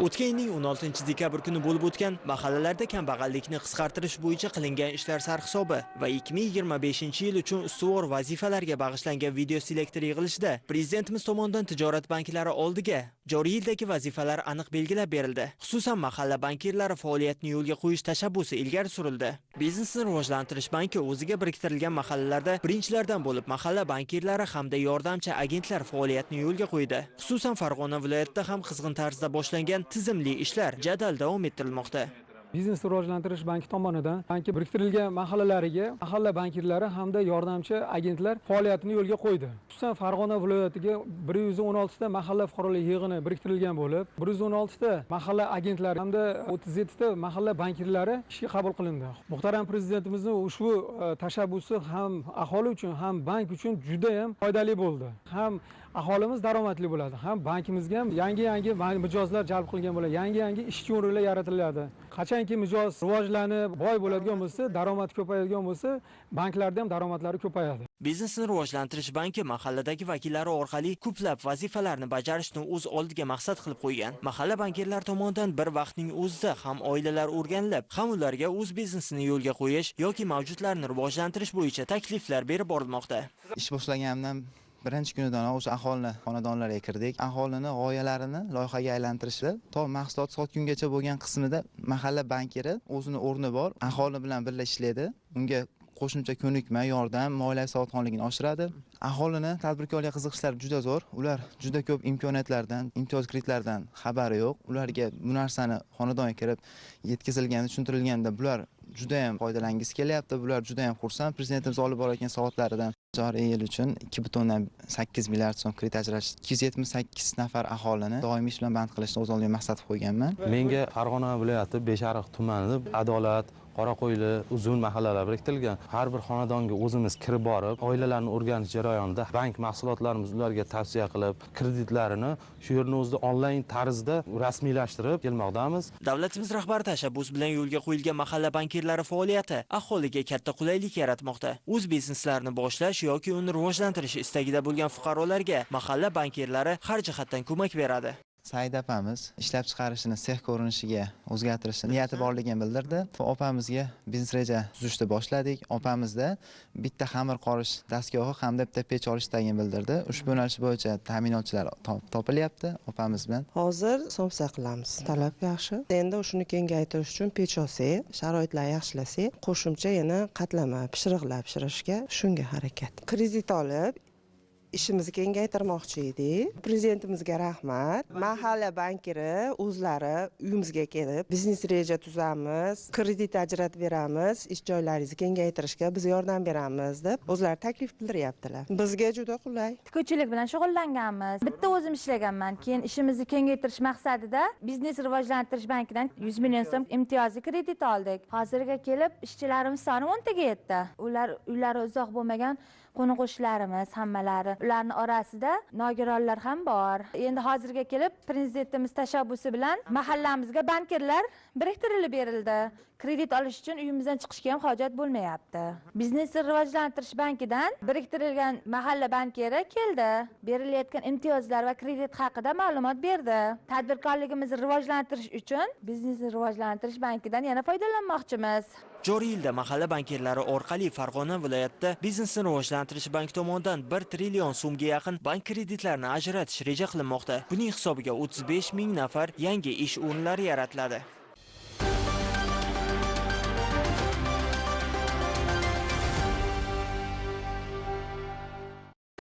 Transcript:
O'tgan yilning 16 dekabr kuni bo'lib o'tgan mahallalarda kambag'allikni qisqartirish bo'yicha qilingan ishlar sarhisobi va 2025 yil uchun ustuvor vazifalarga bag'ishlangan video selektor yig'ilishida Prezidentimiz tomonidan tijorat banklari oldiga joriy yildagi vazifalar aniq belgilab berildi. Xususan mahalla bankirlari faoliyatini yo'lga qo'yish tashabbusi ilgari surildi. Biznesni rivojlantirish banki o'ziga biriktirilgan mahallalarda birinchilardan bo'lib mahalla bankirlari hamda yordamchi agentlar faoliyatini yo'lga qo'ydi. Xususan Farg'ona viloyatida ham qizg'in tarzda boshlangan tizimli ishlar jadal davom ettirilmoqda. Biznesni rivojlantirish banki tomonidan banki biriktirilgan mahallalariga mahalla bankirlari hamda yordamchi agentlar faoliyatini yo'lga qo'ydi. Xususan Farg'ona viloyatiga 116 ta mahalla fuqarolik yig'ini biriktirilgan bo'lib, 116 ta mahalla agentlari hamda 37 ta mahalla bankirlari ishga qabul qilindi. Muhtaram Prezidentimizning ushbu tashabbusi ham aholi uchun, ham bank uchun juda ham foydali bo'ldi. Ham aholimiz daromadli bo'ladi, ham bankimizga ham yangi mijozlar jalb qilgan bo'ladi, yangi ishchi o'rinlar yaratiladi. Qachonki mijoz rivojlanib, boy bo'ladigan bo'lsa, daromad ko'payadigan bo'lsa, banklarda ham daromadlari ko'payadi. Biznesni rivojlantirish banki mahalladagi vakillari orqali ko'plab vazifalarni bajarishni o'z oldiga maqsad qilib qo'ygan. Mahalla bankirlar tomonidan bir vaqtning o'zida ham oilalar o'rganilib, ham ularga o'z biznesini yo'lga qo'yish yoki mavjudlarni rivojlantirish bo'yicha takliflar berib borilmoqda. Ish boshlaganimdan birinchi kunidan o'sha aholini xonadonlarga kirdik. Aholini g'oyalarini loyihaga aylantirishda to mahsulot sotgungacha bo'lgan qismida mahalla bankiri o'zini o'rni bor, aholi bilan birga ishlaydi. Unga qo'shimcha ko'nikma, yordam, moliyaviy savodxonligini oshiradi. Aholini tadbirkorlikka qiziqishlari juda zo'r. Ular juda ko'p imkoniyatlardan, imtiyoz kreditlardan xabari yo'q. Ularga bu narsani xonadonga kirib yetkazilganda, tushuntirilganda bular juda ham foydalangisi kelyapti. Bular juda ham xursand. Prezidentimiz olib borayotgan soatlaridan joriy yil uchun 2,8 milliard so'm kredit ajratish, 278 nafar aholini doimiy ish bilan band qilishni o'z oldiga maqsad qo'yganman. Menga Farg'ona viloyati Beshariq tumani Adolat, Qoraqo'yli, Uzun mahallalar biriktirilgan. Har bir xonadonga o'zimiz kirib borib, oilalarni o'rganish jarayonida bank mahsulotlarimizni ularga tavsiya qilib, kreditlarini shu yerning o'zida onlayn tarzda rasmiylashtirib kelmoqdamiz. Davlatimiz rahbari tashabbus bilan yo'lga qo'yilgan mahalla bankirlari faoliyati aholiga katta qulaylik yaratmoqda. O'z bizneslarini boshlash yoki uni rivojlantirish istagida bo'lgan fuqarolarga mahalla bankirlari har jihatdan ko'mak beradi. Said opamiz ishlab chiqarishini sex ko'rinishiga o'zgartirishni niyati borligini bildirdi. Opamizga biznes reja tuzishni boshladik. Opamizda bitta xamir qorish dastgohi hamda bitta pech olish istagini bildirdi. Ushbu yo'nalish bo'yicha ta'minotchilar topilyapti opamiz bilan. Hozir somsa qilamiz. Talab yaxshi. Endi shuni kengaytirish uchun pech olsak, sharoitlar yaxshilasak, qo'shimcha yana qatlama pishiriqlar pishirishga shunga harakat. Kredit olib ishimizni kengaytirmoqchi edik. Prezidentimizga rahmat. Mahalla bankiri o'zlari uyimizga kelib, biznes reja tuzamiz, kredit ajratib beramiz, ish joylaringizni kengaytirishga biz yordam beramiz deb o'zlari taklif bildiryaptilar. Bizga juda qulay. Tikuvchilik bilan shug'ullanganmiz. Bitta o'zim ishlaganman. Keyin ishimizni kengaytirish maqsadida Biznes rivojlantirish bankidan 100 million so'm imtiyozli kredit oldik. Hozirga kelib ishchilarimiz soni 10 taga yetdi. Ular uylari uzoq bo'lmagan qo'ni-qo'shnilarimiz hammalari. Ularning orasida nogironlar ham bor. Endi hozirga kelib prezidentimiz tashabbusi bilan mahallamizga bankirlar biriktirilib berildi. Kredit olish uchun uyimizdan chiqishga ham hojat bo'lmayapti. Biznesni rivojlantirish bankidan biriktirilgan mahalla bankiri keldi. Berilayotgan imtiyozlar va kredit haqida ma'lumot berdi. Tadbirkorligimizni rivojlantirish uchun biznesni rivojlantirish bankidan yana foydalanmoqchimiz. Joriy yilda mahalla bankirlari orqali Farg'ona viloyatida biznesni rivojlantirish banki tomonidan 1 trillion so'mga yaqin bank kreditlarini ajratish reja qilinmoqda. Buning hisobiga 35 ming nafar yangi ish o'rinlari yaratiladi.